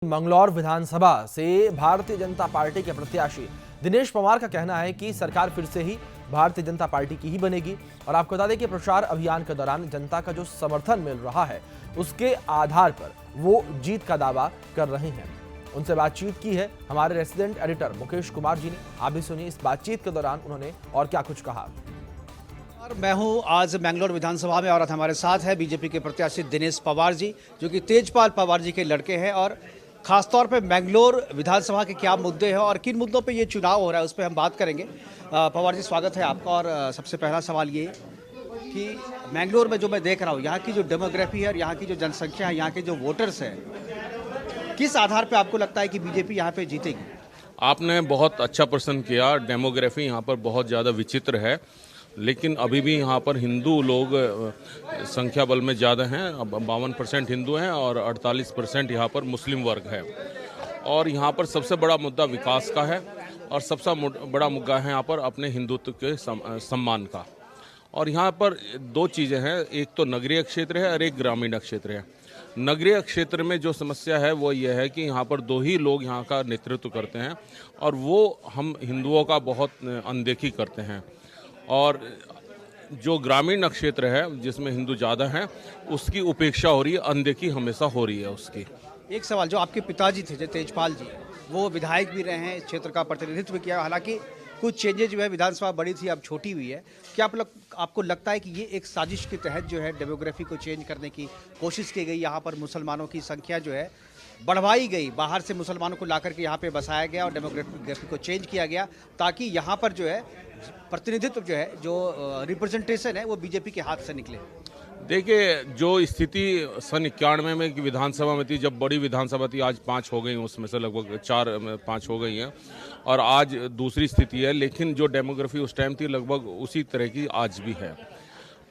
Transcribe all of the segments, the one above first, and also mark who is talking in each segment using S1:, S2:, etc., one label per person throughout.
S1: मंगलौर विधानसभा से भारतीय जनता पार्टी के प्रत्याशी दिनेश पवार का कहना है कि सरकार फिर से ही भारतीय जनता पार्टी की ही बनेगी। और आपको बता दें कि प्रचार अभियान के दौरान जनता का जो समर्थन मिल रहा है उसके आधार पर वो जीत का दावा कर रहे हैं। उनसे बातचीत की है हमारे रेसिडेंट एडिटर मुकेश कुमार जी ने। आप भी सुनिए इस बातचीत के दौरान उन्होंने और क्या कुछ कहा।
S2: मैं हूं आज मैंगलोर विधानसभा में और हमारे साथ है बीजेपी के प्रत्याशी दिनेश पवार जी, जो कि तेजपाल पवार जी के लड़के हैं। और खासतौर पे मैंगलोर विधानसभा के क्या मुद्दे हैं और किन मुद्दों पे ये चुनाव हो रहा है उस पर हम बात करेंगे। पवार जी, स्वागत है आपका। और सबसे पहला सवाल ये कि मैंगलोर में जो मैं देख रहा हूँ, यहाँ की जो डेमोग्राफी है और यहाँ की जो जनसंख्या है, यहाँ के जो वोटर्स हैं, किस आधार पर आपको लगता है कि बीजेपी यहाँ पे जीतेगी?
S3: आपने बहुत अच्छा प्रश्न किया। डेमोग्राफी यहाँ पर बहुत ज़्यादा विचित्र है, लेकिन अभी भी यहाँ पर हिंदू लोग संख्या बल में ज़्यादा हैं। 52% हिंदू हैं और 48% यहाँ पर मुस्लिम वर्ग है। और यहाँ पर सबसे बड़ा मुद्दा विकास का है और सबसे बड़ा मुद्दा है यहाँ पर अपने हिंदुत्व के सम्मान का। और यहाँ पर दो चीज़ें हैं, एक तो नगरीय क्षेत्र है और एक ग्रामीण क्षेत्र है। नगरीय क्षेत्र में जो समस्या है वो ये है कि यहाँ पर दो ही लोग यहाँ का नेतृत्व करते हैं और वो हम हिंदुओं का बहुत अनदेखी करते हैं। और जो ग्रामीण क्षेत्र है जिसमें हिंदू ज़्यादा हैं उसकी उपेक्षा हो रही है, अनदेखी हमेशा हो रही है उसकी।
S2: एक सवाल, जो आपके पिताजी थे, जो तेजपाल जी, वो विधायक भी रहे हैं, इस क्षेत्र का प्रतिनिधित्व किया। हालांकि कुछ चेंजेज जो है, विधानसभा बड़ी थी अब छोटी हुई है। क्या आपको लगता है कि ये एक साजिश के तहत जो है डेमोग्राफी को चेंज करने की कोशिश की गई? यहाँ पर मुसलमानों की संख्या जो है बढ़वाई गई, बाहर से मुसलमानों को ला करके यहाँ पे बसाया गया और डेमोग्राफी को चेंज किया गया ताकि यहाँ पर जो है प्रतिनिधित्व जो है, जो रिप्रेजेंटेशन है, वो बीजेपी के हाथ से निकले।
S3: देखिए, जो स्थिति सन 91 में की विधानसभा में थी, जब बड़ी विधानसभा थी, आज 5 हो गई, उसमें से लगभग 4-5 हो गई हैं और आज दूसरी स्थिति है। लेकिन जो डेमोग्राफी उस टाइम थी लगभग उसी तरह की आज भी है।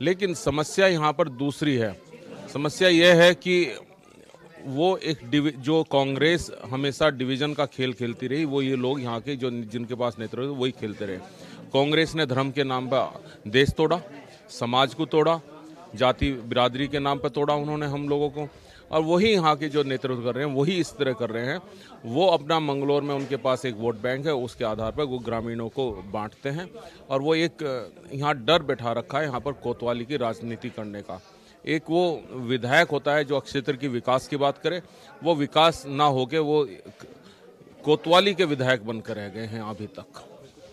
S3: लेकिन समस्या यहाँ पर दूसरी है। समस्या यह है कि वो जो कांग्रेस हमेशा डिवीज़न का खेल खेलती रही, वो ये लोग यहाँ के जो जिनके पास नेतृत्व वही खेलते रहे। कांग्रेस ने धर्म के नाम पर देश तोड़ा, समाज को तोड़ा, जाति बिरादरी के नाम पर तोड़ा उन्होंने हम लोगों को। और वही यहाँ के जो नेतृत्व कर रहे हैं वही इस तरह कर रहे हैं। वो अपना मंगलौर में उनके पास एक वोट बैंक है, उसके आधार पर वो ग्रामीणों को बांटते हैं। और वो एक यहाँ डर बैठा रखा है यहाँ पर कोतवाली की राजनीति करने का। एक वो विधायक होता है जो क्षेत्र की विकास की बात करे, वो विकास ना होके वो कोतवाली के विधायक बनकर रह गए हैं अभी तक।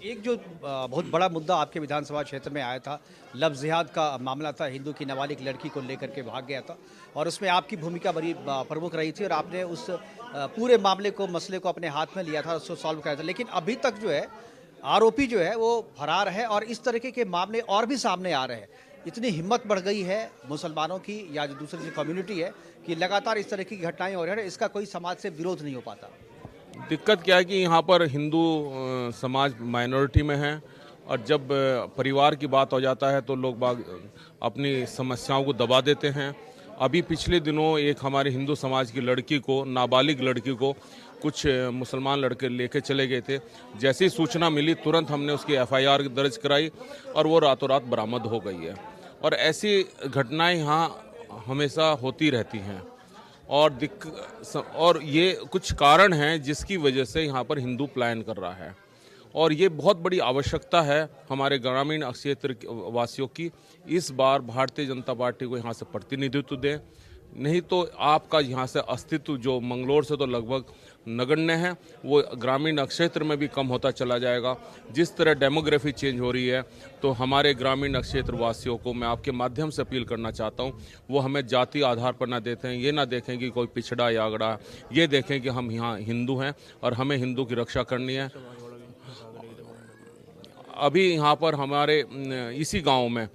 S2: एक जो बहुत बड़ा मुद्दा आपके विधानसभा क्षेत्र में आया था, लव जिहाद का मामला था। हिंदू की नाबालिग लड़की को लेकर के भाग गया था और उसमें आपकी भूमिका बड़ी प्रमुख रही थी और आपने उस पूरे मामले को, मसले को अपने हाथ में लिया था, उसको सॉल्व कराया था। लेकिन अभी तक जो है आरोपी जो है वो फरार है और इस तरीके के मामले और भी सामने आ रहे हैं। इतनी हिम्मत बढ़ गई है मुसलमानों की या जो दूसरी जो कम्युनिटी है कि लगातार इस तरह की घटनाएं हो रही हैं, इसका कोई समाज से विरोध नहीं हो पाता।
S3: दिक्कत क्या है कि यहाँ पर हिंदू समाज माइनॉरिटी में है और जब परिवार की बात हो जाता है तो लोग बाग अपनी समस्याओं को दबा देते हैं। अभी पिछले दिनों एक हमारे हिंदू समाज की लड़की को, नाबालिग लड़की को, कुछ मुसलमान लड़के लेके चले गए थे। जैसी ही सूचना मिली तुरंत हमने उसकी FIR दर्ज कराई और वो रातों रात बरामद हो गई है। और ऐसी घटनाएं यहाँ हमेशा होती रहती हैं और ये कुछ कारण हैं जिसकी वजह से यहाँ पर हिंदू पलायन कर रहा है। और ये बहुत बड़ी आवश्यकता है हमारे ग्रामीण क्षेत्र वासियों की, इस बार भारतीय जनता पार्टी को यहाँ से प्रतिनिधित्व दें, नहीं तो आपका यहाँ से अस्तित्व जो मंगलौर से तो लगभग नगण्य है, वो ग्रामीण क्षेत्र में भी कम होता चला जाएगा। जिस तरह डेमोग्राफी चेंज हो रही है तो हमारे ग्रामीण क्षेत्र वासियों को मैं आपके माध्यम से अपील करना चाहता हूँ, वो हमें जाति आधार पर ना देते हैं। ये ना देखें कि कोई पिछड़ा या अगड़ा, ये देखें कि हम यहाँ हिंदू हैं और हमें हिंदू की रक्षा करनी है। अभी यहाँ पर हमारे इसी गाँव में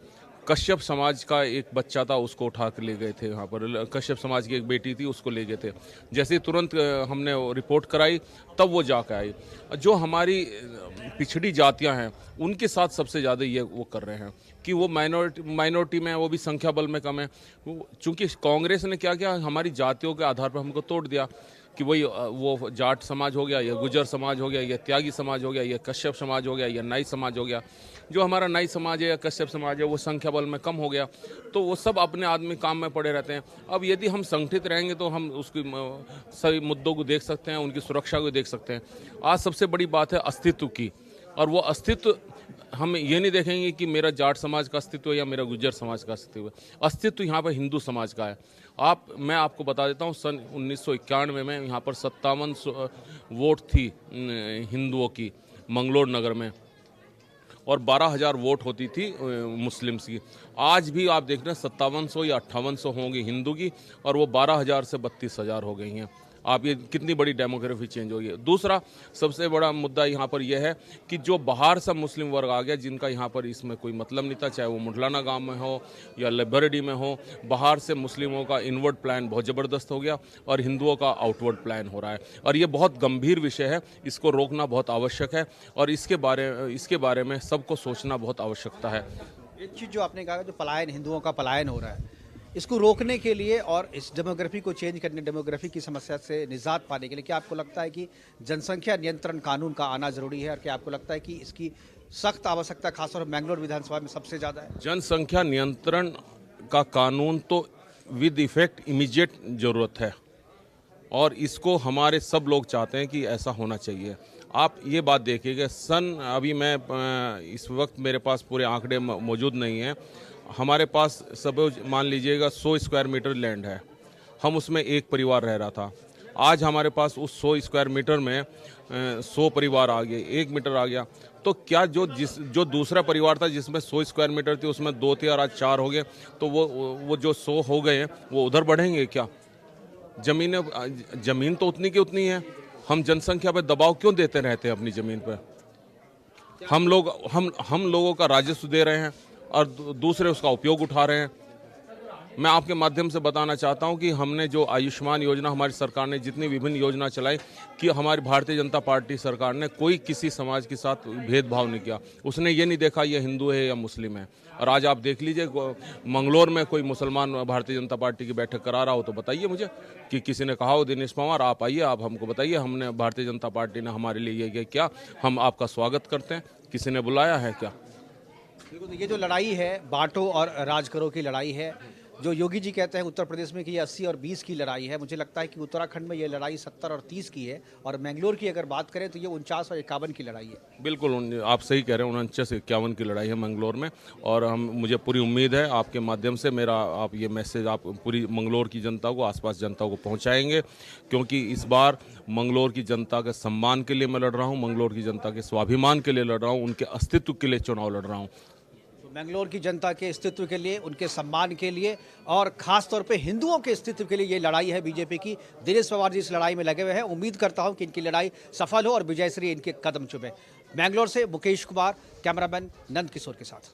S3: कश्यप समाज का एक बच्चा था, उसको उठा के ले गए थे। यहाँ पर कश्यप समाज की एक बेटी थी, उसको ले गए थे। जैसे ही तुरंत हमने रिपोर्ट कराई तब वो जाकर आई। जो हमारी पिछड़ी जातियाँ हैं उनके साथ सबसे ज़्यादा ये वो कर रहे हैं कि वो माइनॉरिटी में, वो भी संख्या बल में कम है। चूँकि कांग्रेस ने क्या किया, हमारी जातियों के आधार पर हमको तोड़ दिया। कि वही वो जाट समाज हो गया, या गुजर समाज हो गया, या त्यागी समाज हो गया, या कश्यप समाज हो गया, या नाई समाज हो गया। जो हमारा नाई समाज है या कश्यप समाज है वो संख्या बल में कम हो गया, तो वो सब अपने आदमी काम में पड़े रहते हैं। अब यदि हम संगठित रहेंगे तो हम उसकी सभी मुद्दों को देख सकते हैं, उनकी सुरक्षा को देख सकते हैं। आज सबसे बड़ी बात है अस्तित्व की, और वो अस्तित्व हम ये नहीं देखेंगे कि मेरा जाट समाज का अस्तित्व या मेरा गुज्जर समाज का अस्तित्व है। अस्तित्व यहाँ पर हिंदू समाज का है। मैं आपको बता देता हूँ, सन 1991 में यहाँ पर 57 वोट थी हिंदुओं की मंगलोर नगर में, और 12,000 वोट होती थी मुस्लिम्स की। आज भी आप देख रहे हैं 5700 या 5800 होंगी हिंदू की, और वो 12,000 से 32,000 हो गई हैं। आप ये कितनी बड़ी डेमोग्राफी चेंज हो गई है। दूसरा सबसे बड़ा मुद्दा यहाँ पर यह है कि जो बाहर सब मुस्लिम वर्ग आ गया, जिनका यहाँ पर इसमें कोई मतलब नहीं था, चाहे वो मुठलाना गांव में हो या लेबरडी में हो, बाहर से मुस्लिमों का इनवर्ड प्लान बहुत ज़बरदस्त हो गया और हिंदुओं का आउटवर्ड प्लान हो रहा है, और ये बहुत गंभीर विषय है। इसको रोकना बहुत आवश्यक है, और इसके बारे में सबको सोचना बहुत आवश्यकता है।
S2: एक चीज़ जो आपने कहा, जो पलायन, हिंदुओं का पलायन हो रहा है, इसको रोकने के लिए और इस डेमोग्राफी को चेंज करने, डेमोग्राफी की समस्या से निजात पाने के लिए क्या आपको लगता है कि जनसंख्या नियंत्रण कानून का आना जरूरी है, और क्या आपको लगता है कि इसकी सख्त आवश्यकता खासतौर पर मैंगलोर विधानसभा में सबसे ज़्यादा है?
S3: जनसंख्या नियंत्रण का कानून तो विद इफेक्ट इमीडिएट ज़रूरत है, और इसको हमारे सब लोग चाहते हैं कि ऐसा होना चाहिए। आप ये बात देखिएगा, अभी मैं इस वक्त मेरे पास पूरे आंकड़े मौजूद नहीं हैं, हमारे पास सब मान लीजिएगा 100 स्क्वायर मीटर लैंड है, हम उसमें एक परिवार रह रहा था। आज हमारे पास उस 100 स्क्वायर मीटर में 100 परिवार आ गए, 1 मीटर आ गया, तो क्या जो दूसरा परिवार था जिसमें 100 स्क्वायर मीटर थी उसमें 2 थे और आज 4 हो गए, तो वो जो 100 हो गए वो उधर बढ़ेंगे क्या? जमीन तो उतनी की उतनी है। हम जनसंख्या पर दबाव क्यों देते रहते हैं अपनी ज़मीन पर? हम लोगों का राजस्व दे रहे हैं और दूसरे उसका उपयोग उठा रहे हैं। मैं आपके माध्यम से बताना चाहता हूं कि हमने जो आयुष्मान योजना, हमारी सरकार ने जितनी विभिन्न योजना चलाई, कि हमारी भारतीय जनता पार्टी सरकार ने कोई किसी समाज के साथ भेदभाव नहीं किया। उसने ये नहीं देखा ये हिंदू है या मुस्लिम है। और आज आप देख लीजिए, मंगलोर में कोई मुसलमान भारतीय जनता पार्टी की बैठक करा रहा हो तो बताइए मुझे, कि किसी ने कहा हो दिनेश पंवार आप आइए, आप हमको बताइए, हमने भारतीय जनता पार्टी ने हमारे लिए ये किया, हम आपका स्वागत करते हैं, किसी ने बुलाया है क्या?
S2: बिल्कुल, ये जो लड़ाई है बांटो और राज करो की लड़ाई है, जो योगी जी कहते हैं उत्तर प्रदेश में कि ये 80 और 20 की लड़ाई है, मुझे लगता है कि उत्तराखंड में ये लड़ाई 70 और 30 की है, और मैंगलोर की अगर बात करें तो ये 49 और 51 की लड़ाई है।
S3: बिल्कुल, आप सही कह रहे हैं, 49-51 की लड़ाई है मंगलोर में। और मुझे पूरी उम्मीद है आपके माध्यम से आप ये मैसेज आप पूरी मंगलोर की जनता को, आसपास जनता को पहुंचाएंगे, क्योंकि इस बार मंगलोर की जनता के सम्मान के लिए मैं लड़ रहा हूँ, मंगलोर की जनता के स्वाभिमान के लिए लड़ रहा हूँ, उनके अस्तित्व के लिए चुनाव लड़ रहा हूँ।
S2: मैंगलोर की जनता के अस्तित्व के लिए, उनके सम्मान के लिए, और खास तौर पे हिंदुओं के अस्तित्व के लिए ये लड़ाई है बीजेपी की। दिनेश पवार जी इस लड़ाई में लगे हुए हैं। उम्मीद करता हूं कि इनकी लड़ाई सफल हो और विजयश्री इनके कदम चुमे। मैंगलोर से मुकेश कुमार, कैमरामैन नंद किशोर के साथ।